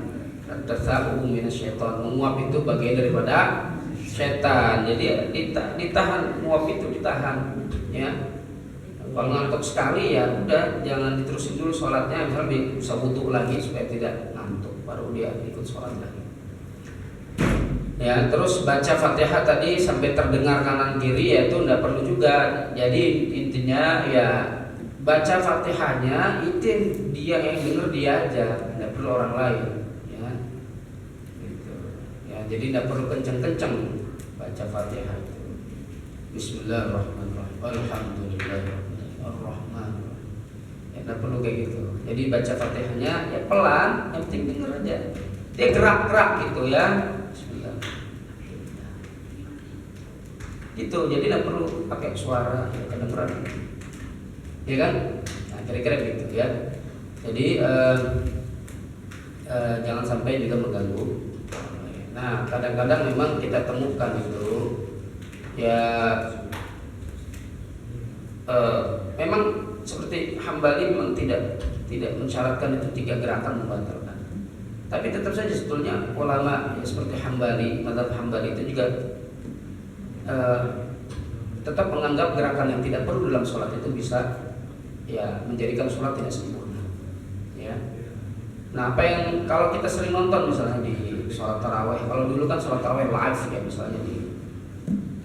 tasawuf minasyaiton, menguap itu bagian daripada setan, jadi ditahan, nguap itu ditahan ya. Kalau ngantuk sekali ya udah jangan diterusin dulu sholatnya, misalnya bisa wudu lagi supaya tidak ngantuk, baru dia ikut sholat lagi. Ya terus baca Fatihah tadi sampai terdengar kanan kiri ya itu tidak perlu juga. Jadi intinya ya baca Fatihahnya itu dia yang dengar dia aja, tidak perlu orang lain ya. Gitu. Ya jadi tidak perlu kenceng-kenceng baca Fatihah itu. Bismillahirrahmanirrahim. Alhamdulillahirrahmanirrahim. Ya tidak perlu kayak gitu. Jadi baca Fatihahnya ya pelan, yang penting dengar aja. Dia gerak-gerak gitu ya. Bismillah. Gitu. Jadi tidak perlu pakai suara ya, kedengeran. Ya kan? Nah, kira-kira gitu ya. Jadi jangan sampai juga mengganggu. Nah, kadang-kadang memang kita temukan itu ya memang seperti Hambali memang tidak mensyaratkan itu 3 gerakan membatalkan. Tapi tetap saja sebetulnya ulama ya, seperti Hambali, mazhab Hambali itu juga tetap menganggap gerakan yang tidak perlu dalam sholat itu bisa ya menjadikan sholat tidak sempurna. Ya. Nah, apa yang kalau kita sering nonton misalnya di sholat tarawih, kalau dulu kan sholat tarawih live ya misalnya di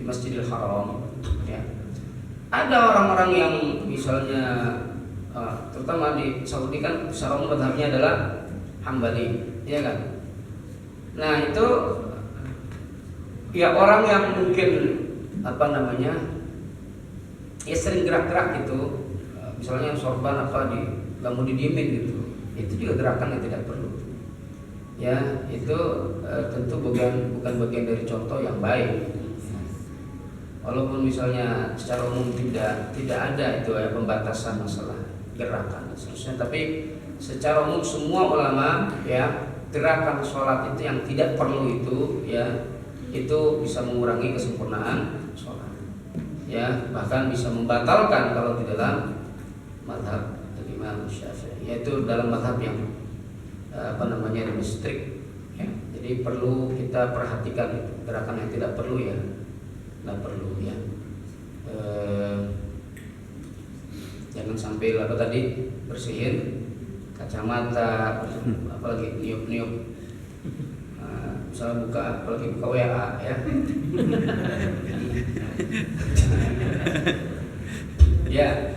Masjidil Haram, ya. Ada orang-orang yang misalnya terutama di Saudi kan secara umum madhabnya adalah Hambali, ya kan? Nah itu ya orang yang mungkin apa namanya ya sering gerak-gerak gitu, misalnya sorban apa nggak mau didiemin gitu, itu juga gerakan yang tidak perlu. Ya itu tentu bukan bagian dari contoh yang baik. Walaupun misalnya secara umum tidak ada itu ya pembatasan masalah gerakan dan seterusnya, tapi secara umum semua ulama ya gerakan sholat itu yang tidak perlu itu ya itu bisa mengurangi kesempurnaan sholat ya, bahkan bisa membatalkan kalau di dalam mazhab Imam Syafi'i, yaitu dalam mazhab yang lebih strict ya. Jadi perlu kita perhatikan itu gerakan yang tidak perlu ya nggak perlu ya. Jangan sampai apa tadi bersihin kacamata, apalagi niup-niup, misalnya apalagi buka WA ya. Ya.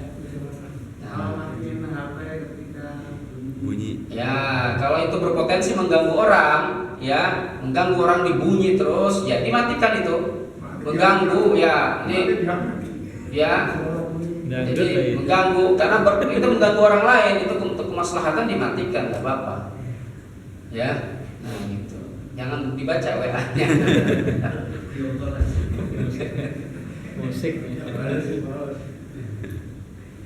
Bunyi. Ya, kalau itu berpotensi mengganggu orang, ya, mengganggu orang dibunyi terus, ya dimatikan itu. Mengganggu ya, ini ya. Jadi mengganggu karena itu mengganggu orang lain, itu untuk kemaslahatan dimatikan, nggak apa-apa. Ya, nah gitu. Jangan dibaca WA-nya. Musik.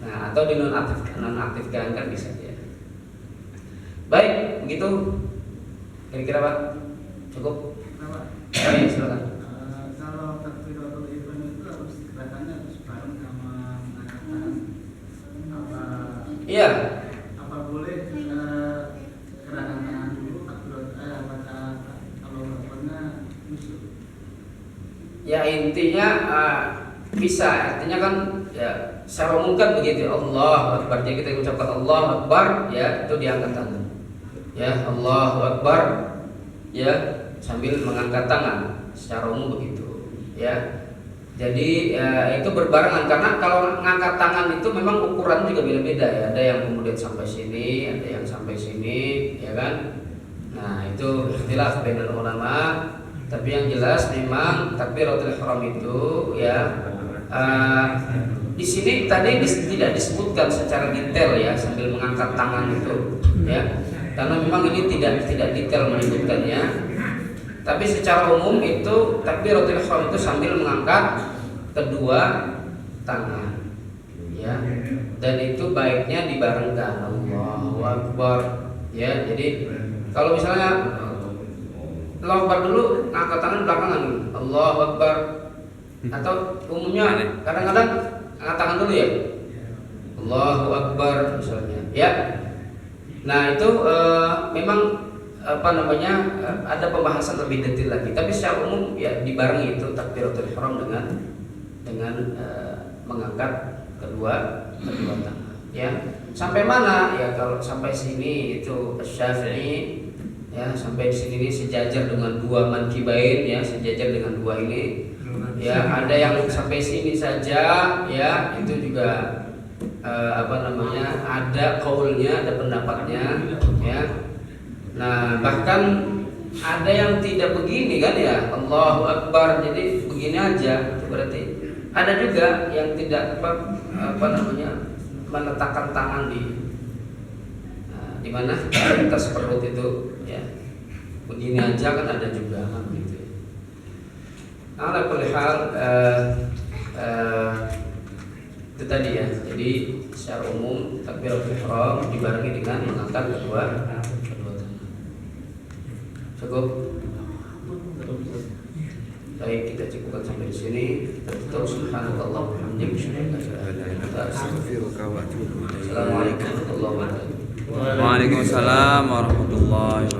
Nah, atau dinonaktifkan kan bisa ya. Baik, begitu. Kira-kira Pak? Cukup? Baik, silakan. Kalau takbiratul ihram itu harus gerakannya harus bareng sama mengangkat tangan. Iya. Apa boleh gerakan tangan dulu baca kalau Akbarnya musuh? Ya intinya bisa, artinya kan ya secara umum kan begitu. Allah Akbar, jadi kita ucapkan Allah Akbar ya itu diangkat tangan. Ya Allahu Akbar ya sambil mengangkat tangan, secara umum begitu ya. Jadi itu berbarengan, karena kalau ngangkat tangan itu memang ukuran juga beda-beda ya. Ada yang kemudian sampai sini, ada yang sampai sini, ya kan? Nah itu ikhtilaf bainal ulama. Tapi yang jelas memang takbiratul ihram itu ya di sini tadi tidak disebutkan secara detail ya sambil mengangkat tangan itu ya. Karena memang ini tidak detail menyebutkannya. Tapi secara umum itu takbiratul ihram itu sambil mengangkat kedua tangan, ya. Dan itu baiknya dibarengkan Allahu Akbar, ya. Jadi kalau misalnya Allahu Akbar dulu, angkat tangan belakangan, Allahu Akbar. Atau umumnya kadang-kadang angkat tangan dulu ya, Allahu Akbar misalnya, ya. Nah itu memang ada pembahasan lebih detail lagi, tapi secara umum ya dibarengi itu takbiratul ihram dengan mengangkat kedua tangan, ya. Sampai mana ya? Kalau sampai sini itu Syafi'i, ya, sampai sini ini sejajar dengan dua mankibain, ya, sejajar dengan dua ini, ya. Ada yang sampai sini saja, ya, itu juga ada kaulnya, ada pendapatnya, ya. Nah bahkan ada yang tidak begini kan ya, Allahu Akbar, jadi begini aja. Itu berarti ada juga yang tidak meletakkan tangan di mana atas perut itu, ya, begini aja kan ada juga kan gitu. Ala kulli hal itu tadi ya. Jadi secara umum takbiratul ihram dibarengi dengan mengangkat kedua tangan. Cukup. Baik, kita cukupkan sampai di sini. Kita tutup. Subhanallah walhamdulillah. Assalamualaikum warahmatullahi wabarakatuh. Waalaikumsalam warahmatullahi wabarakatuh.